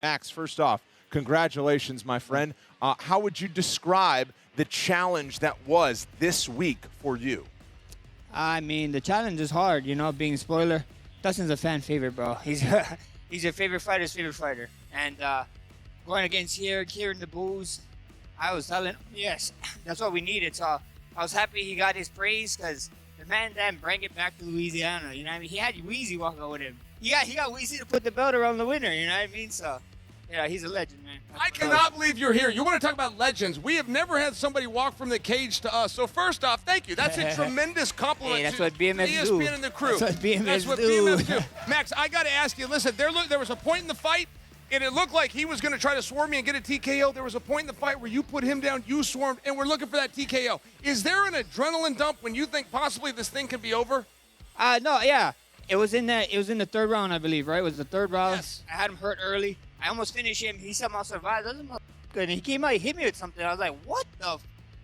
Max, first off, congratulations, my friend. How would you describe the challenge that was this week for you? I mean, the challenge is hard, being a spoiler. Dustin's a fan favorite, bro. He's your favorite fighter's favorite fighter. And going against here in the booze, I was telling him, yes, that's what we needed. So I was happy he got his praise because the man then bring it back to Louisiana. You know what I mean? He had Weezy walk out with him. He got Weezy to put the belt around the winner. You know what I mean? So, yeah, he's a legend, man. I cannot believe you're here. You want to talk about legends. We have never had somebody walk from the cage to us. So first off, thank you. That's a tremendous compliment Hey, that's to what BMF ESPN do. and the crew. That's what BMF That's what do. BMF do. Max, I got to ask you, listen, there was a point in the fight, and it looked like he was going to try to swarm me and get a TKO. There was a point in the fight where you put him down, you swarmed, and we're looking for that TKO. Is there an adrenaline dump when you think possibly this thing could be over? No, yeah. It was in the third round, I believe, right? It was the third round. Yes. I had him hurt early. I almost finished him. He somehow survived. And he came out, he hit me with something. I was like,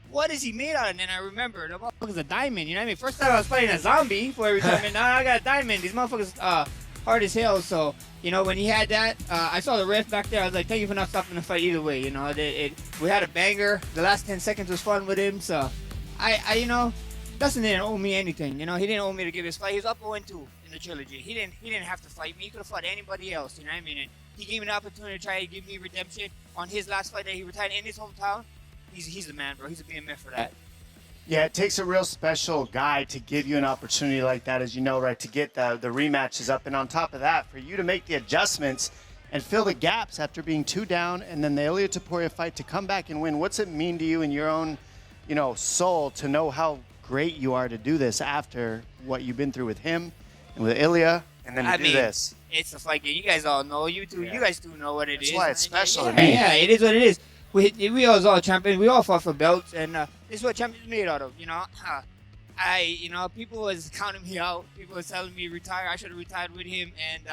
what is he made out of? And then I remember, the motherfucker's a diamond. You know what I mean? First time I was fighting a zombie for every time, and now I got a diamond. These motherfuckers hard as hell. So, when he had that, I saw the ref back there. I was like, thank you for not stopping the fight either way. We had a banger. The last 10 seconds was fun with him. So, Dustin didn't owe me anything. He didn't owe me to give his fight. He was up 0-2 in the trilogy. He didn't have to fight me. He could have fought anybody else. You know what I mean? And he gave me an opportunity to try to give me redemption on his last fight that he retired in his hometown. He's the man, bro. He's a BMF for that. Yeah, it takes a real special guy to give you an opportunity like that, as you know, right, to get the rematches up. And on top of that, for you to make the adjustments and fill the gaps after being 2 down, and then the Ilia Topuria fight to come back and win. What's it mean to you in your own, soul to know how great you are to do this after what you've been through with him and with Ilya, and then to do this? It's a fight game. You guys all know. You guys do know what it is. That's why it's special to Yeah, me. yeah, it is what it is. We all champions. We all fought for belts, and this is what champions made out of. People was counting me out. People was telling me retire. I should have retired with him, and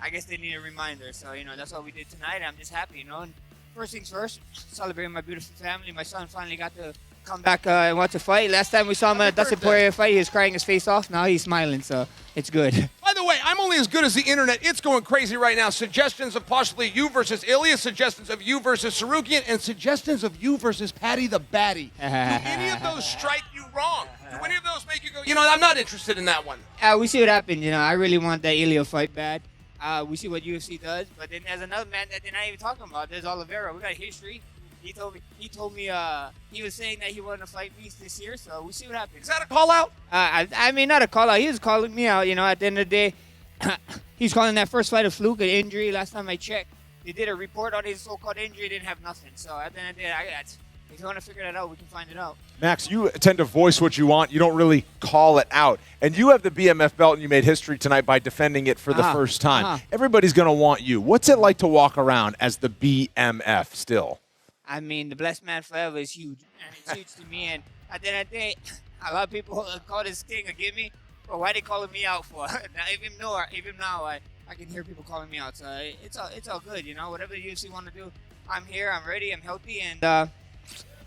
I guess they need a reminder. So that's what we did tonight. I'm just happy. And first things first, celebrating my beautiful family. My son finally got to come back and watch a fight. Last time we saw him at Dustin Poirier fight, he was crying his face off. Now he's smiling, so it's good. By the way, I'm only as good as the internet. It's going crazy right now. Suggestions of possibly you versus Ilya, suggestions of you versus Sarukian, and suggestions of you versus Patty the Batty. Do any of those strike you wrong? Do any of those make you go, I'm not interested in that one? We see what happens. I really want that Ilya fight bad. We see what UFC does, but then there's another man that they're not even talking about. There's Oliveira. We got history. He told me he was saying that he wanted to fight me this year, so we'll see what happens. Is that a call out? I mean, not a call out. He was calling me out. At the end of the day, he's calling that first fight a fluke, an injury. Last time I checked, they did a report on his so-called injury. Didn't have nothing. So at the end of the day, if you want to figure that out, we can find it out. Max, you tend to voice what you want. You don't really call it out. And you have the BMF belt, and you made history tonight by defending it for the first time. Everybody's going to want you. What's it like to walk around as the BMF still? I mean, the blessed man forever is huge. And it's huge to me. And at the end of the day, a lot of people call this thing a gimme. But why are they calling me out for? Even now, I can hear people calling me out. So it's all good, Whatever the UFC want to do, I'm here, I'm ready, I'm healthy, and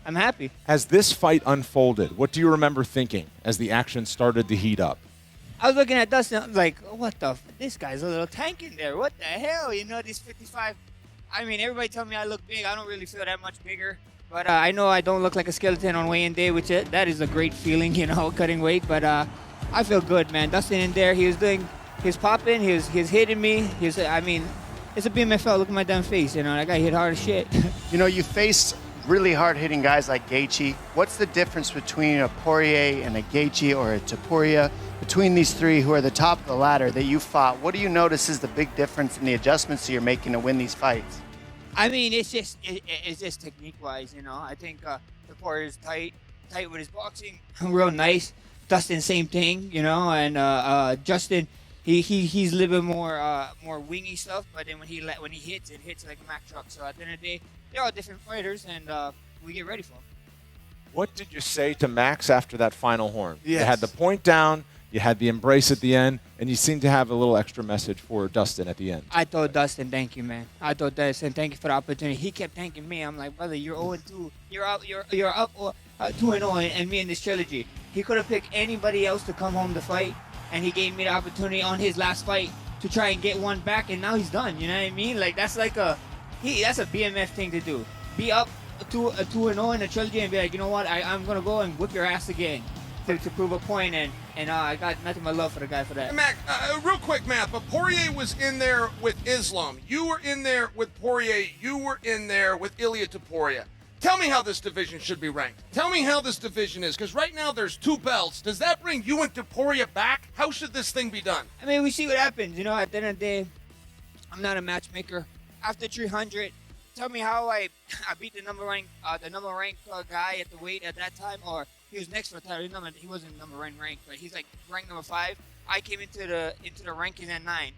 I'm happy. As this fight unfolded, what do you remember thinking as the action started to heat up? I was looking at Dustin, I was like, this guy's a little tank in there. What the hell? This 55. I mean, everybody tell me I look big. I don't really feel that much bigger. But I know I don't look like a skeleton on weigh-in day, which that is a great feeling, cutting weight. But I feel good, man. Dustin in there, he was popping, he was hitting me. It's a BMFL. Look at my damn face, I got hit hard as shit. You faced really hard-hitting guys like Gaethje. What's the difference between a Poirier and a Gaethje or a Topuria? Between these three who are the top of the ladder that you fought, what do you notice is the big difference in the adjustments that you're making to win these fights? I mean, it's just technique-wise, I think Topuria's tight with his boxing, real nice. Dustin, same thing, and Justin, he's a little bit more wingy stuff, but then when he hits, it hits like a Mack truck. So at the end of the day, they're all different fighters, and we get ready for them. What did you say to Max after that final horn? Yes. You had the point down, you had the embrace at the end, and you seemed to have a little extra message for Dustin at the end. I told Dustin, thank you, man. I told Dustin, thank you for the opportunity. He kept thanking me. I'm like, brother, you're 0-2. You're up 2-0 and me in this trilogy. He could have picked anybody else to come home to fight, and he gave me the opportunity on his last fight to try and get one back, and now he's done. You know what I mean? Like that's like that's a BMF thing to do. Be up to 2-0 in a trilogy and be like, you know what? I'm gonna go and whip your ass again to prove a point, and I got nothing but love for the guy for that. Hey, Mac, real quick, Matt, but Poirier was in there with Islam. You were in there with Poirier. You were in there with Ilia Topuria. Tell me how this division should be ranked. Tell me how this division is, because right now there's 2 belts. Does that bring you and Topuria back? How should this thing be done? I mean, we see what happens. You know, at the end of the day, I'm not a matchmaker. After 300, tell me how I beat the number ranked guy at the weight at that time, or he was next for a title. He wasn't number ranked, but he's like ranked number 5. I came into the rankings at 9.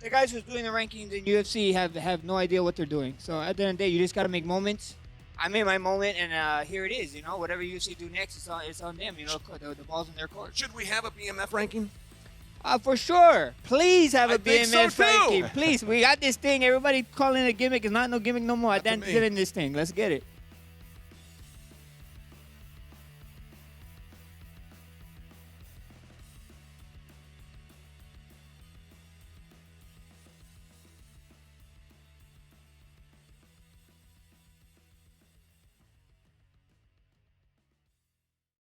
The guys who's doing the rankings in UFC have no idea what they're doing. So at the end of the day, you just got to make moments. I made my moment, and here it is. You know, whatever UFC do next, it's on them. You know, the ball's in their court. Should we have a BMF ranking? For sure. Please have a BMF so ranking. Please, we got this thing. Everybody calling it a gimmick. It's not no gimmick no more. I done this thing. Let's get it.